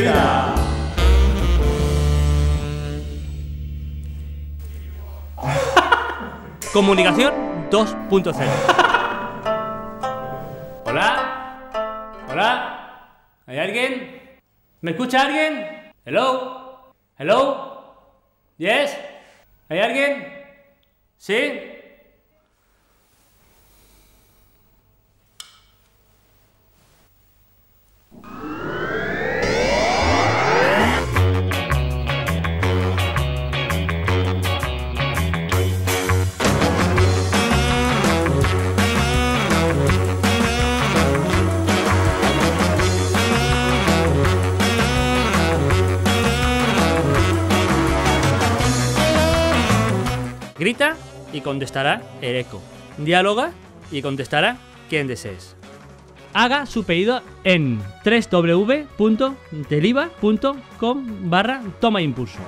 Grita. Comunicación 2.0. ¿Hola? ¿Hola? ¿Hay alguien? ¿Me escucha alguien? ¿Hello? ¿Hello? ¿Yes? ¿Hay alguien? ¿Sí? Grita y contestará el eco. Dialoga y contestará quien desees. Haga su pedido en www.deliva.com/toma impulso.